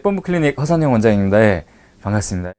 본부 클리닉 허선영 원장입니다. 네, 반갑습니다.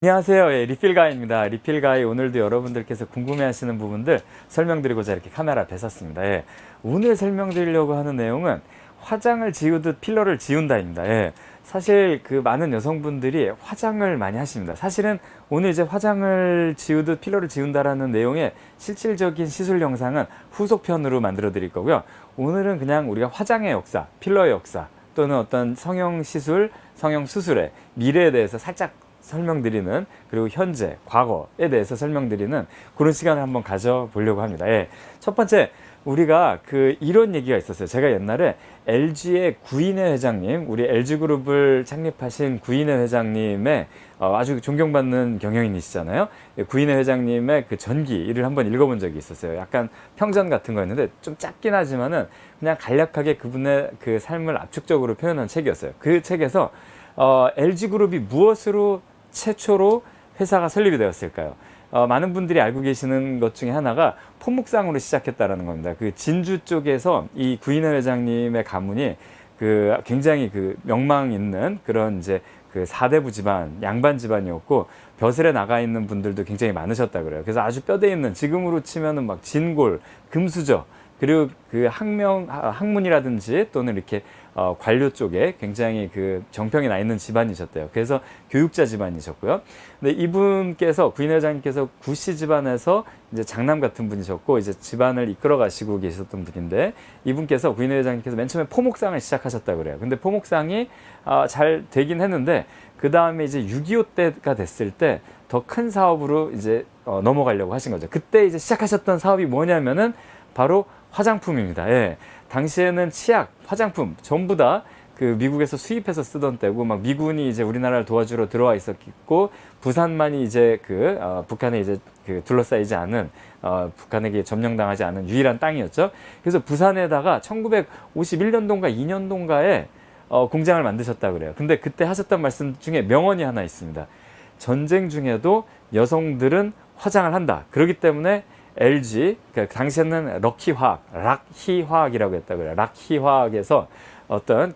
안녕하세요. 예, 리필가이입니다. 리필가이, 오늘도 여러분들께서 궁금해하시는 부분들 설명드리고자 이렇게 카메라 앞에 섰습니다. 예, 오늘 설명드리려고 하는 내용은 화장을 지우듯 필러를 지운다입니다. 예, 사실 그 많은 여성분들이 화장을 많이 하십니다. 사실은 오늘 이제 화장을 지우듯 필러를 지운다라는 내용의 실질적인 시술 영상은 후속편으로 만들어 드릴 거고요. 오늘은 그냥 우리가 화장의 역사, 필러의 역사, 또는 어떤 성형 시술, 성형 수술의 미래에 대해서 살짝 설명드리는, 그리고 현재, 과거에 대해서 설명드리는 그런 시간을 한번 가져보려고 합니다. 예. 첫 번째, 우리가 이런 얘기가 있었어요. 제가 옛날에 LG의 구인혜 회장님, 우리 LG그룹을 창립하신 구인혜 회장님의 아주 존경받는 경영인이시잖아요. 구인혜 회장님의 그 전기를 한번 읽어본 적이 있었어요. 약간 평전 같은 거였는데 좀 짧긴 하지만은 그냥 간략하게 그분의 그 삶을 압축적으로 표현한 책이었어요. 그 책에서 LG그룹이 무엇으로 최초로 회사가 설립이 되었을까요? 많은 분들이 알고 계시는 것 중에 하나가 포묵상으로 시작했다라는 겁니다. 그 진주 쪽에서 이 구인혜 회장님의 가문이 굉장히 명망 있는 그런 이제 4대부 집안, 양반 집안이었고, 벼슬에 나가 있는 분들도 굉장히 많으셨다 그래요. 그래서 아주 뼈대 있는, 지금으로 치면은 막 진골, 금수저, 그리고 학문이라든지 또는 이렇게 관료 쪽에 굉장히 정평이 나 있는 집안이셨대요. 그래서 교육자 집안이셨고요. 근데 이분께서, 구인혜 회장님께서 구씨 집안에서 이제 장남 같은 분이셨고, 이제 집안을 이끌어 가시고 계셨던 분인데, 이분께서, 구인혜 회장님께서 맨 처음에 포목상을 시작하셨다 그래요. 근데 포목상이 잘 되긴 했는데, 그 다음에 이제 6.25 때가 됐을 때 더 큰 사업으로 이제 넘어가려고 하신 거죠. 그때 이제 시작하셨던 사업이 뭐냐면은 바로 화장품입니다. 예. 당시에는 치약, 화장품 전부 다 미국에서 수입해서 쓰던 때고, 막 미군이 이제 우리나라를 도와주러 들어와 있었고, 부산만이 이제 북한에 이제 둘러싸이지 않은, 북한에게 점령당하지 않은 유일한 땅이었죠. 그래서 부산에다가 1951년도인가 2년도인가에 공장을 만드셨다 그래요. 근데 그때 하셨던 말씀 중에 명언이 하나 있습니다. 전쟁 중에도 여성들은 화장을 한다. 그렇기 때문에 LG, 당시에는 락희화학이라고 했다고요. 락희화학에서 어떤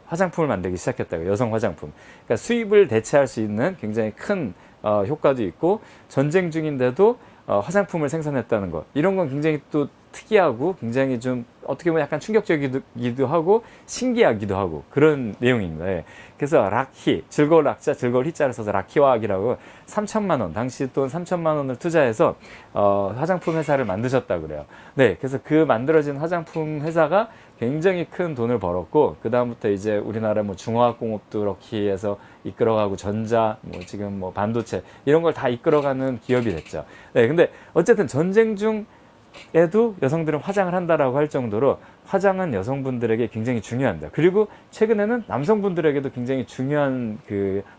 화장품을 만들기 시작했다고요. 여성 화장품. 그러니까 수입을 대체할 수 있는 굉장히 큰 효과도 있고, 전쟁 중인데도 화장품을 생산했다는 것. 이런 건 굉장히 또 특이하고, 굉장히 좀 어떻게 보면 약간 충격적이기도 하고 신기하기도 하고 그런 내용입니다. 예. 그래서 락희, 즐거울 락자, 즐거울 희자를 써서 락희화학이라고 3천만 원, 당시 돈 3천만 원을 투자해서 화장품 회사를 만드셨다 그래요. 네, 그래서 만들어진 화장품 회사가 굉장히 큰 돈을 벌었고, 그 다음부터 이제 우리나라 중화학공업도 럭키에서 이끌어가고, 전자, 지금 반도체 이런 걸 다 이끌어가는 기업이 됐죠. 네, 근데 어쨌든 전쟁 중에도 여성들은 화장을 한다라고 할 정도로 화장은 여성분들에게 굉장히 중요합니다. 그리고 최근에는 남성분들에게도 굉장히 중요한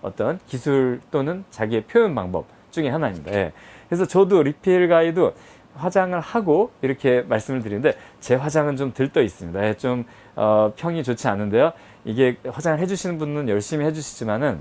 어떤 기술 또는 자기의 표현 방법 중에 하나입니다. 예. 그래서 저도 리필가이도 화장을 하고 이렇게 말씀을 드리는데, 제 화장은 좀 들떠 있습니다. 예, 좀 평이 좋지 않은데요. 이게 화장을 해주시는 분은 열심히 해주시지만은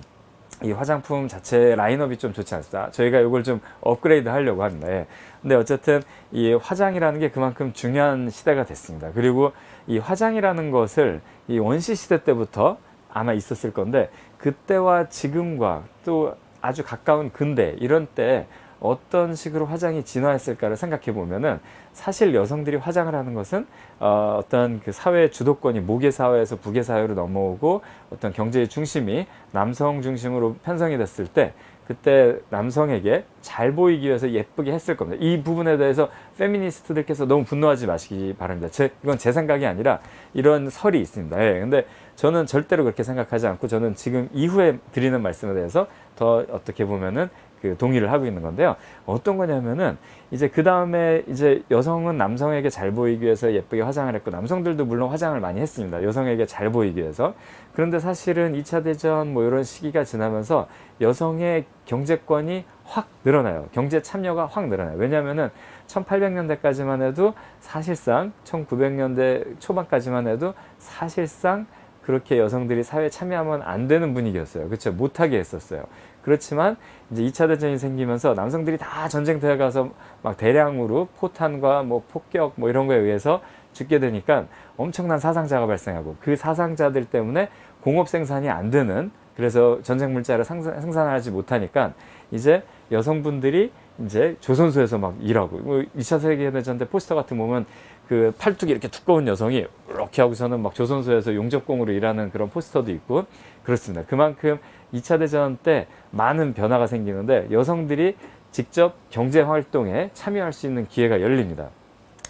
이 화장품 자체 라인업이 좀 좋지 않습니다. 저희가 이걸 좀 업그레이드 하려고 합니다. 예. 근데 어쨌든 이 화장이라는 게 그만큼 중요한 시대가 됐습니다. 그리고 이 화장이라는 것을 이 원시 시대 때부터 아마 있었을 건데, 그때와 지금과 또 아주 가까운 근대 이런 때 어떤 식으로 화장이 진화했을까를 생각해 보면은, 사실 여성들이 화장을 하는 것은 어떤 사회의 주도권이 모계 사회에서 부계 사회로 넘어오고, 어떤 경제의 중심이 남성 중심으로 편성이 됐을 때, 그때 남성에게 잘 보이기 위해서 예쁘게 했을 겁니다. 이 부분에 대해서 페미니스트들께서 너무 분노하지 마시기 바랍니다. 이건 제 생각이 아니라 이런 설이 있습니다. 예, 근데 저는 절대로 그렇게 생각하지 않고, 저는 지금 이후에 드리는 말씀에 대해서 더 어떻게 보면은 동의를 하고 있는 건데요. 어떤 거냐면은, 이제 그 다음에 이제 여성은 남성에게 잘 보이기 위해서 예쁘게 화장을 했고, 남성들도 물론 화장을 많이 했습니다. 여성에게 잘 보이기 위해서. 그런데 사실은 2차 대전 이런 시기가 지나면서 여성의 경제권이 확 늘어나요. 경제 참여가 확 늘어나요. 왜냐하면은 1800년대까지만 해도 사실상, 1900년대 초반까지만 해도 사실상 그렇게 여성들이 사회에 참여하면 안 되는 분위기였어요. 그렇죠? 못하게 했었어요. 그렇지만 이제 2차 대전이 생기면서 남성들이 다 전쟁터에 가서 막 대량으로 포탄과 뭐 폭격 뭐 이런 거에 의해서 죽게 되니까 엄청난 사상자가 발생하고, 그 사상자들 때문에 공업 생산이 안 되는, 그래서 전쟁 물자를 생산하지 못하니까 이제 여성분들이 이제 조선소에서 막 일하고, 뭐 2차 세계대전 때 포스터 같은 거 보면 그 팔뚝이 이렇게 두꺼운 여성이 이렇게 하고서는 막 조선소에서 용접공으로 일하는 그런 포스터도 있고 그렇습니다. 그만큼 2차 대전 때 많은 변화가 생기는데 여성들이 직접 경제활동에 참여할 수 있는 기회가 열립니다.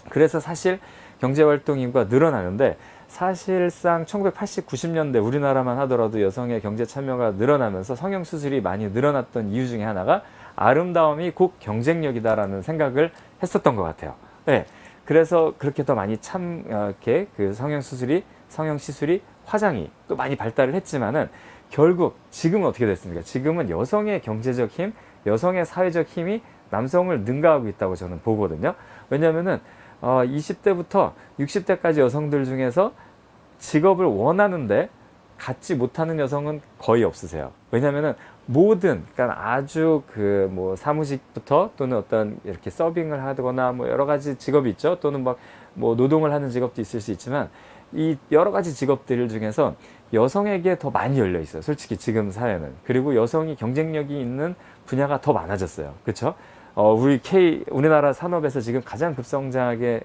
그래서 사실 경제활동 인구가 늘어나는데, 사실상 1980, 90년대 우리나라만 하더라도 여성의 경제 참여가 늘어나면서 성형수술이 많이 늘어났던 이유 중에 하나가 아름다움이 곧 경쟁력이다라는 생각을 했었던 것 같아요. 네. 그래서 그렇게 더 많이 이렇게 그 성형시술이, 화장이 또 많이 발달을 했지만은 결국 지금은 어떻게 됐습니까? 지금은 여성의 경제적 힘, 여성의 사회적 힘이 남성을 능가하고 있다고 저는 보거든요. 왜냐면은 20대부터 60대까지 여성들 중에서 직업을 원하는데 갖지 못하는 여성은 거의 없으세요. 왜냐면은 그러니까 아주 그 뭐 사무직부터 또는 어떤 이렇게 서빙을 하거나 뭐 여러 가지 직업이 있죠. 또는 막 뭐 노동을 하는 직업도 있을 수 있지만, 이 여러 가지 직업들 중에서 여성에게 더 많이 열려 있어요. 솔직히 지금 사회는. 그리고 여성이 경쟁력이 있는 분야가 더 많아졌어요. 그렇죠? 우리나라 산업에서 지금 가장 급성장하게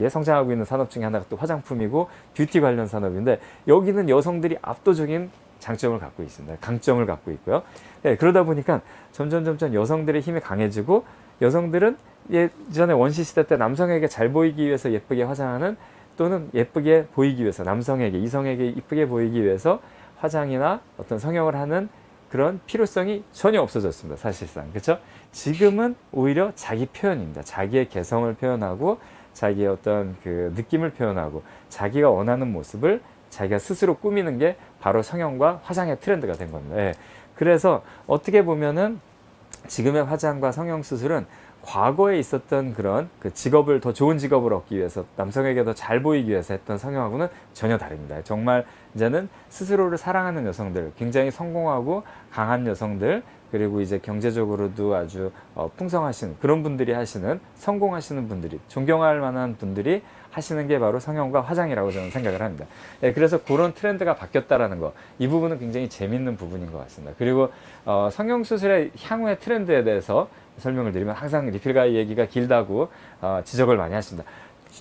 성장하고 있는 산업 중에 하나가 또 화장품이고 뷰티 관련 산업인데, 여기는 여성들이 압도적인 장점을 갖고 있습니다. 강점을 갖고 있고요. 네, 그러다 보니까 점점 여성들의 힘이 강해지고, 여성들은 예전에 원시 시대 때 남성에게 잘 보이기 위해서 예쁘게 화장하는, 또는 예쁘게 보이기 위해서 이성에게 이쁘게 보이기 위해서 화장이나 어떤 성형을 하는 그런 필요성이 전혀 없어졌습니다. 사실상. 그렇죠? 지금은 오히려 자기 표현입니다. 자기의 개성을 표현하고, 자기의 어떤 그 느낌을 표현하고, 자기가 원하는 모습을 자기가 스스로 꾸미는 게 바로 성형과 화장의 트렌드가 된 겁니다. 예. 그래서 어떻게 보면은 지금의 화장과 성형 수술은 과거에 있었던 그런 그 직업을, 더 좋은 직업을 얻기 위해서, 남성에게 더 잘 보이기 위해서 했던 성형하고는 전혀 다릅니다. 정말 이제는 스스로를 사랑하는 여성들, 굉장히 성공하고 강한 여성들, 그리고 이제 경제적으로도 아주 풍성하신 그런 분들이 하시는, 성공하시는 분들이, 존경할 만한 분들이 하시는 게 바로 성형과 화장이라고 저는 생각을 합니다. 네, 그래서 그런 트렌드가 바뀌었다라는 거, 이 부분은 굉장히 재밌는 부분인 것 같습니다. 그리고 성형수술의 향후의 트렌드에 대해서 설명을 드리면, 항상 리필가이 얘기가 길다고 지적을 많이 하십니다.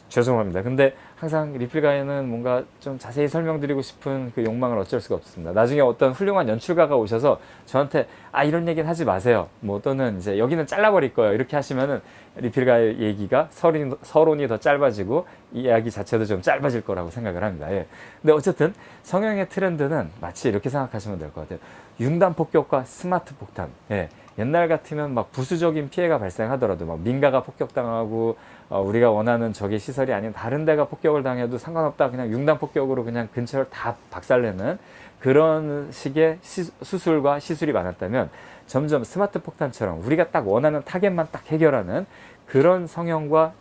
죄송합니다. 근데 항상 리필가이는 뭔가 좀 자세히 설명드리고 싶은 그 욕망을 어쩔 수가 없습니다. 나중에 어떤 훌륭한 연출가가 오셔서 저한테 이런 얘기는 하지 마세요, 뭐 또는 이제 여기는 잘라버릴 거예요, 이렇게 하시면은 리필가이 얘기가 서론이 더 짧아지고 이야기 자체도 좀 짧아질 거라고 생각을 합니다. 예. 근데 어쨌든 성형의 트렌드는 마치 이렇게 생각하시면 될 것 같아요. 융단 폭격과 스마트 폭탄. 예. 옛날 같으면 막 부수적인 피해가 발생하더라도, 막 민가가 폭격당하고 우리가 원하는 적의 시설이 아닌 다른 데가 폭격을 당해도 상관없다, 그냥 융단 폭격으로 그냥 근처를 다 박살내는 그런 식의 수술과 시술이 많았다면, 점점 스마트 폭탄처럼 우리가 딱 원하는 타겟만 딱 해결하는 그런 성형과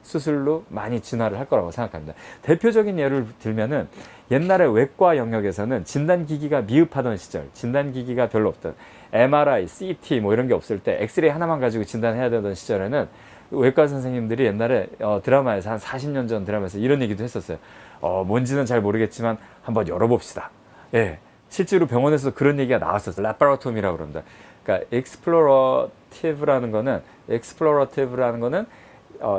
수술로 많이 진화를 할 거라고 생각합니다. 대표적인 예를 들면은, 옛날에 외과 영역에서는 진단기기가 미흡하던 시절, 진단기기가 별로 없던, MRI, CT 뭐 이런 게 없을 때 엑스레이 하나만 가지고 진단해야 되던 시절에는 외과 선생님들이 옛날에 드라마에서, 한 40년 전 드라마에서 이런 얘기도 했었어요. 뭔지는 잘 모르겠지만 한번 열어봅시다. 예, 실제로 병원에서도 그런 얘기가 나왔었어요. 라파로토미라고 그럽니다. 그러니까 익스플로러티브라는 거는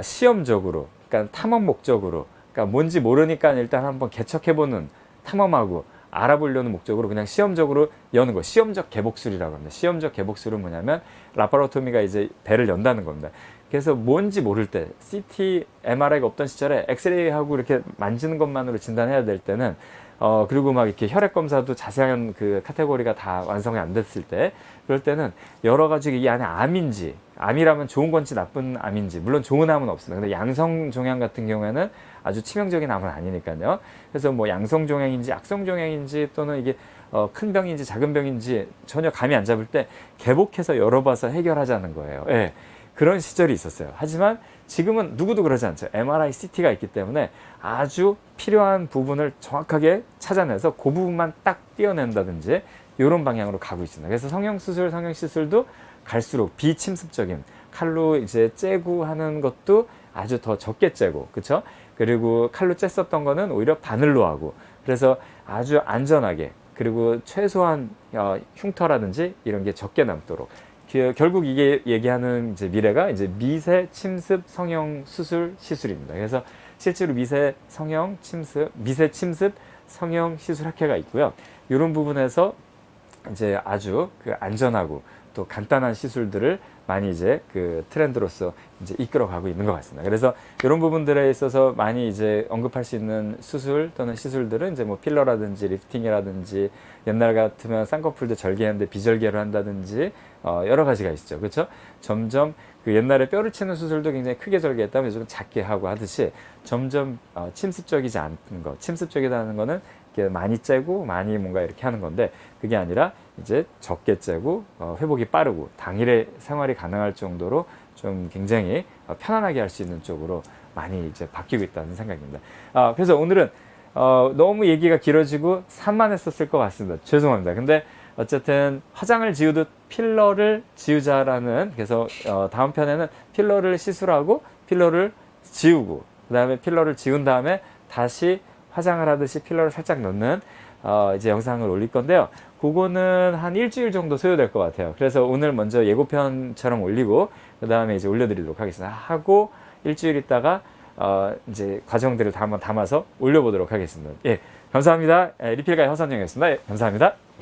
시험적으로, 그러니까 탐험 목적으로, 그러니까 뭔지 모르니까 일단 한번 개척해보는, 탐험하고 알아보려는 목적으로 그냥 시험적으로 여는 거, 시험적 개복술이라고 합니다. 시험적 개복술은 뭐냐면, 라파로토미가 이제 배를 연다는 겁니다. 그래서 뭔지 모를 때, CT, MRI가 없던 시절에 엑스레이하고 이렇게 만지는 것만으로 진단해야 될 때는, 그리고 막 이렇게 혈액 검사도 자세한 그 카테고리가 다 완성이 안 됐을 때, 그럴 때는 여러 가지 이 안에 암이라면 좋은 건지 나쁜 암인지, 물론 좋은 암은 없습니다. 근데 양성종양 같은 경우에는 아주 치명적인 암은 아니니까요. 그래서 뭐 양성종양인지 악성종양인지, 또는 이게 큰 병인지 작은 병인지 전혀 감이 안 잡을 때 개복해서 열어봐서 해결하자는 거예요. 예, 그런 시절이 있었어요. 하지만 지금은 누구도 그러지 않죠. MRI, CT가 있기 때문에 아주 필요한 부분을 정확하게 찾아내서 그 부분만 딱 떼어낸다든지 이런 방향으로 가고 있습니다. 그래서 성형수술, 성형시술도 갈수록 비침습적인 칼로 이제 째고 하는 것도 아주 더 적게 째고, 그렇죠? 그리고 칼로 쬐었던 거는 오히려 바늘로 하고, 그래서 아주 안전하게, 그리고 최소한 흉터라든지 이런 게 적게 남도록, 결국 이게 얘기하는 이제 미래가 이제 미세 침습 성형 수술 시술입니다. 그래서 실제로 미세 침습 성형 시술 학회가 있고요. 이런 부분에서 이제 아주 그 안전하고 또 간단한 시술들을 많이 이제 그 트렌드로서 이제 이끌어가고 있는 것 같습니다. 그래서 이런 부분들에 있어서 많이 이제 언급할 수 있는 수술 또는 시술들은 이제 뭐 필러라든지 리프팅이라든지, 옛날 같으면 쌍꺼풀도 절개하는데 비절개를 한다든지 여러 가지가 있죠. 그렇죠? 점점 그 옛날에 뼈를 치는 수술도 굉장히 크게 절개했다면 요즘 작게 하고 하듯이 점점 침습적이지 않은 거, 침습적이다는 거는 이렇게 많이 째고 많이 뭔가 이렇게 하는 건데, 그게 아니라 이제 적게 째고 회복이 빠르고 당일에 생활이 가능할 정도로 좀 굉장히 편안하게 할 수 있는 쪽으로 많이 이제 바뀌고 있다는 생각입니다. 그래서 오늘은 너무 얘기가 길어지고 산만했었을 것 같습니다. 죄송합니다. 근데 어쨌든 화장을 지우듯 필러를 지우자라는, 그래서 다음 편에는 필러를 시술하고 필러를 지우고 그 다음에 필러를 지운 다음에 다시 화장을 하듯이 필러를 살짝 넣는 이제 영상을 올릴 건데요. 그거는 한 일주일 정도 소요될 것 같아요. 그래서 오늘 먼저 예고편처럼 올리고 그 다음에 이제 올려드리도록 하겠습니다. 하고 일주일 있다가 이제 과정들을 다 한번 담아서 올려보도록 하겠습니다. 예, 감사합니다. 리필가의 허선영이었습니다. 예, 감사합니다.